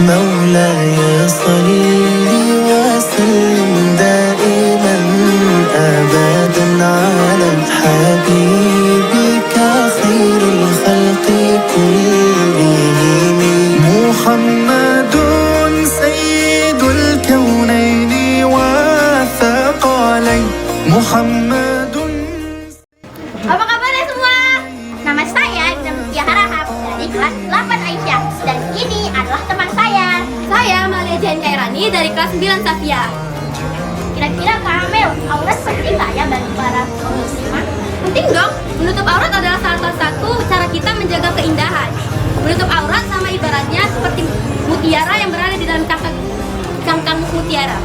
مولاي صل وسلم دائما أبدا على حبيبك خير الخلق كلهم محمد سيد الكونين والثقلين محمد. Apa kabarnya semua? Nama saya Mutia Harahap dari kelas 8 Aisyah. Dan ini adalah teman saya. Saya Malia Jan Kairani dari kelas 9 Safia. Kira-kira Kamel, aurat penting nggak ya bagi para muslimah? Penting dong, menutup aurat adalah salah satu cara kita menjaga keindahan. Menutup aurat sama ibaratnya seperti mutiara yang berada di dalam cangkang mutiara.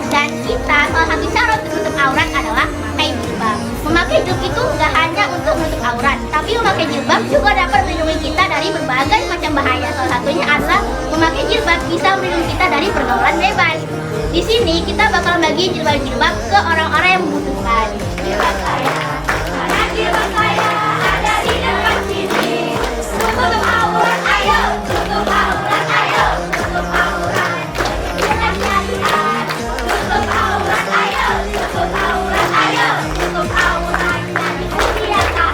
Dan kita salah satu cara untuk menutup aurat adalah memakai jilbab. Memakai jilbab itu nggak hanya untuk menutup aurat, tapi memakai jilbab juga dapat melindungi kita dari berbagai macam bahaya. Salah satunya adalah memakai jilbab bisa melindungi kita dari pergaulan bebas. Di sini kita bakal bagi jilbab-jilbab ke orang-orang yang membutuhkan. Jilbab saya, mana jilbab saya ada di dekat sini. Tutup aurat, ayo, tutup aurat, ayo, tutup aurat. Jangan lihat, tutup aurat, ayo, tutup aurat, ayo, tutup aurat. Jadi kebiasaan.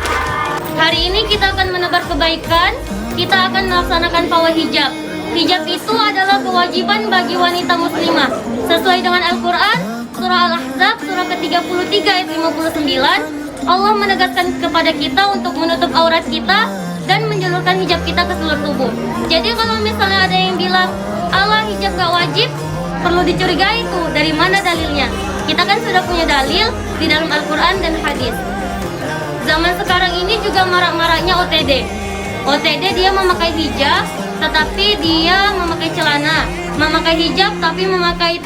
Hari ini kita akan menebar kebaikan, kita akan melaksanakan pawai hijab. Hijab itu adalah kewajiban bagi wanita muslimah. Sesuai dengan Al-Quran, surah Al-Ahzab, surah ke-33 ayat 59, Allah menegaskan kepada kita untuk menutup aurat kita dan menjalurkan hijab kita ke seluruh tubuh. Jadi kalau misalnya ada yang bilang, Allah hijab gak wajib, perlu dicurigai itu dari mana dalilnya. Kita kan sudah punya dalil di dalam Al-Quran dan hadis. Zaman sekarang ini juga marak-maraknya OTD. OTD dia memakai hijab, tetapi dia memakai celana. Memakai hijab tapi memakai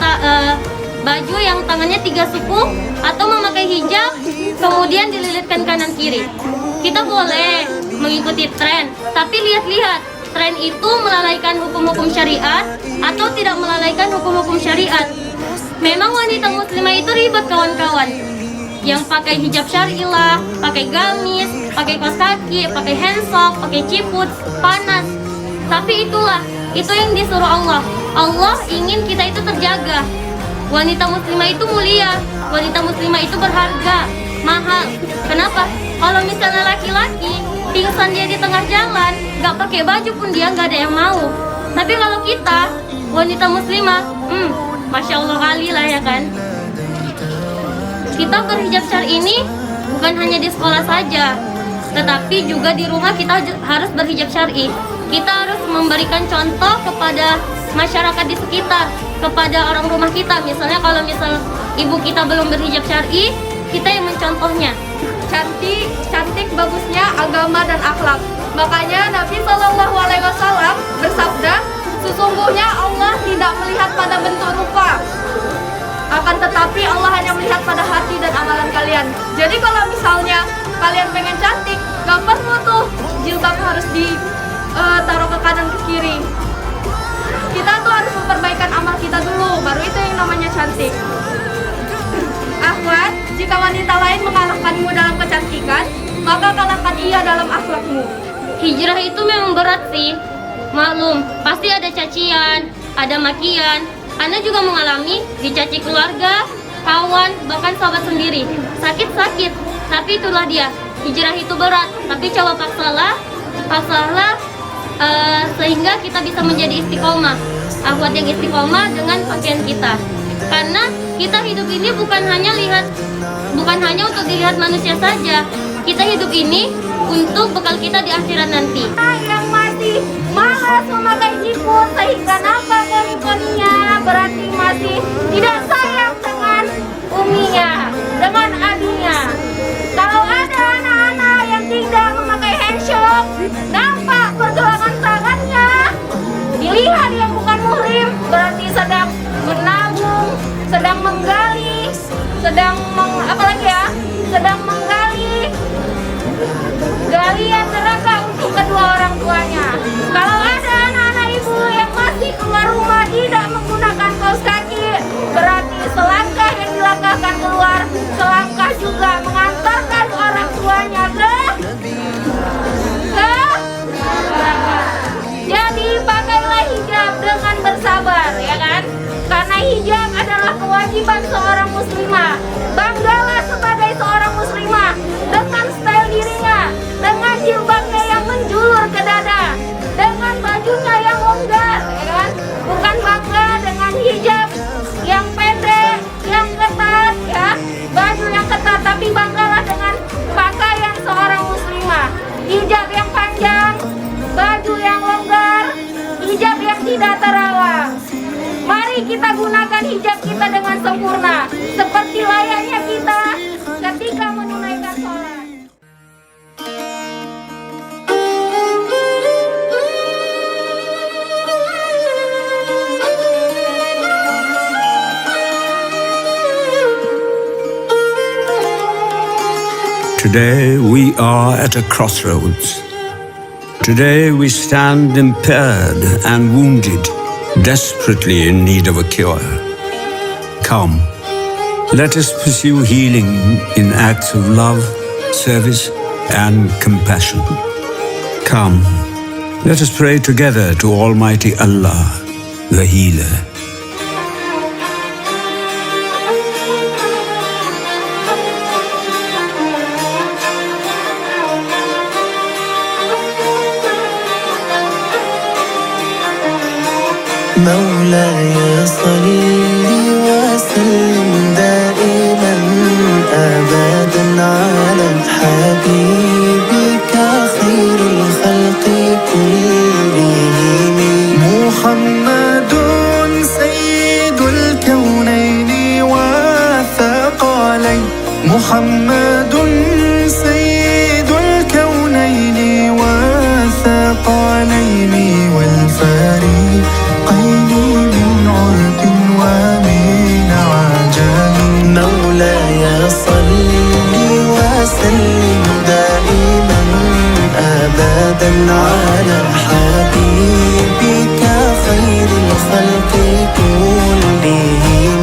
baju yang tangannya 3 suku, atau memakai hijab kemudian dililitkan kanan kiri. Kita boleh mengikuti tren, tapi lihat-lihat tren itu melalaikan hukum-hukum syariat atau tidak melalaikan hukum-hukum syariat. Memang wanita muslimah itu ribet kawan-kawan. Yang pakai hijab syar'i lah, pakai gamis, pakai kaos kaki, pakai handsock, pakai ciput, panas. Tapi itulah, itu yang disuruh Allah. Allah ingin kita itu terjaga. Wanita muslimah itu mulia, wanita muslimah itu berharga, mahal. Kenapa? Kalau misalnya laki-laki pingsan dia di tengah jalan, gak pakai baju pun dia gak ada yang mau. Tapi kalau kita, wanita muslimah, Masya Allah kali lah ya kan. Kita berhijab syar'i ini bukan hanya di sekolah saja, tetapi juga di rumah kita harus berhijab syar'i. Kita harus memberikan contoh kepada masyarakat di sekitar, kepada orang rumah kita. Misalnya kalau ibu kita belum berhijab syar'i, kita yang mencontohnya. Cantik bagusnya agama dan akhlak. Makanya Nabi SAW bersabda, sesungguhnya Allah tidak melihat pada bentuk rupa, akan tetapi Allah hanya melihat pada hati dan amalan kalian. Jadi kalau misalnya kalian pengen cantik, gak perlu tuh jilbab harus taruh ke kanan ke kiri. Kita tuh harus memperbaikan amal kita dulu, baru itu yang namanya cantik. Akhwat, jika wanita lain mengalahkanmu dalam kecantikan, maka kalahkan ia dalam akhlakmu. Hijrah itu memang berat sih. Maklum, pasti ada cacian, ada makian. Anda juga mengalami dicaci keluarga, kawan, bahkan sahabat sendiri. Sakit-sakit, tapi itulah dia. Hijrah itu berat, tapi coba paksalah sehingga kita bisa menjadi istiqomah. Akhwat yang istiqomah dengan pakaian kita. Karena kita hidup ini bukan hanya untuk dilihat manusia saja. Kita hidup ini untuk bekal kita di akhirat nanti. Yang masih malas memakai jiput sehingga nampak koni-koninya, berarti masih tidak sayang dengan uminya, dengan abinya. Kalau ada anak-anak yang tidak memakai handshake, nampak pergelangan tangannya, dilihat yang bukan muhrim, berarti sedang menabung, sedang menggali, sedang menggali galian neraka untuk kedua orang tuanya. Kalau ada anak-anak ibu yang masih keluar rumah tidak menggunakan kaos kaki, berarti selangkah yang dilangkahkan keluar, selangkah juga mengantarkan orang tuanya ke neraka. Jadi pakailah hijab dengan muslimah. Banggalah sebagai seorang muslimah dengan style dirinya, dengan jilbabnya yang menjulur ke dada, dengan bajunya yang longgar, ya kan? Bukan bangga dengan hijab yang pendek, yang ketat, ya, baju yang ketat, tapi banggalah dengan pakaian seorang muslimah. Hijab yang panjang, baju yang longgar, hijab yang tidak terawang. Mari kita gunakan hijab kita dengan sempurna, seperti layaknya kita ketika menunaikan sholat. Today we are at a crossroads. Today we stand impaired and wounded, desperately in need of a cure. Come, let us pursue healing in acts of love, service, and compassion. Come, let us pray together to Almighty Allah, the Healer. مولاي صل وسلم دائما أبدا على حبيبك خير الخلق كلهم محمد سيد الكونين والثقلين محمد سيد الكونين والثقلين والفريقين من عرب ومن عجم مولاي صل وسلم دائما أبدا على حبيبك خير الخلق كلهم.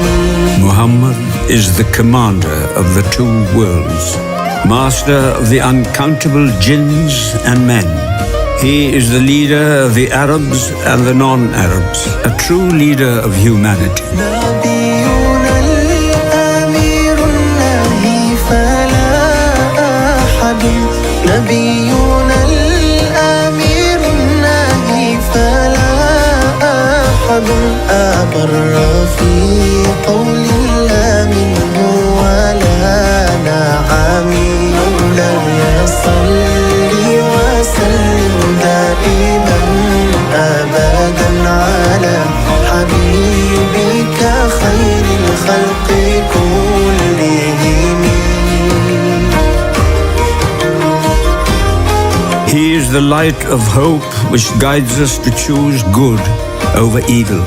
Muhammad is the commander of the two worlds, master of the uncountable jinns and men. He is the leader of the Arabs and the non-Arabs, a true leader of humanity. نبينا الأمير النهي فلا أحد نبينا الأمير النهي فلا أحد أبر في قول الله منه ولا نعم مولاي صل وسلم دائما أبدا على حبيبك خير الخلق كلهم. He is the light of hope which guides us to choose good over evil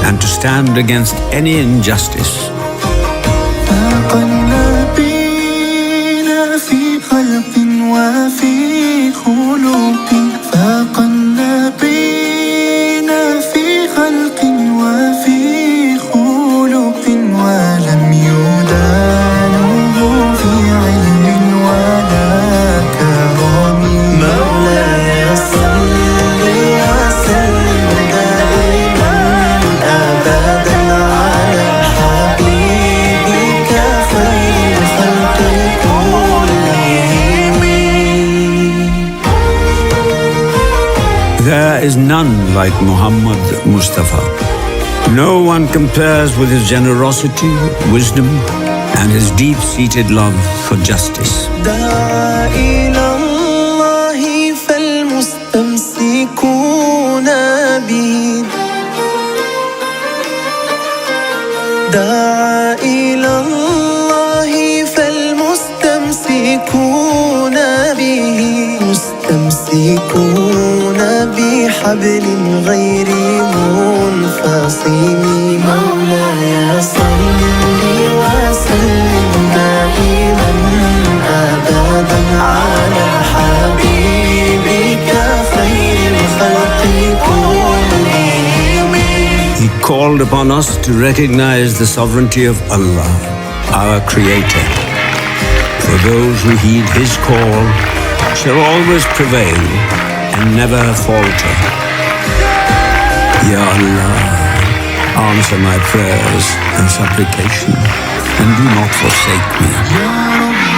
and to stand against any injustice. فاق النبيين في خلق وفي خلق فاق النبيين في خلق وفي خلق ولم يدانوه في علم ولا كرم مولاي صل وسلم دائما أبدا على حبيبك خير الخلق كلهم. There is none like Muhammad Mustafa. No one compares with his generosity, wisdom, and his deep-seated love for justice. دعا إلى الله فالمستمسكون به دعا إلى الله فالمستمسكون به مستمسكون بحبل غير منفصم مولاي صل وسلم دائما أبدا على حبيبك خير الخلق كلهم. He called upon us to recognize the sovereignty of Allah, our Creator. For those who heed His call shall always prevail and never falter. Ya Allah, answer my prayers and supplication, and do not forsake me.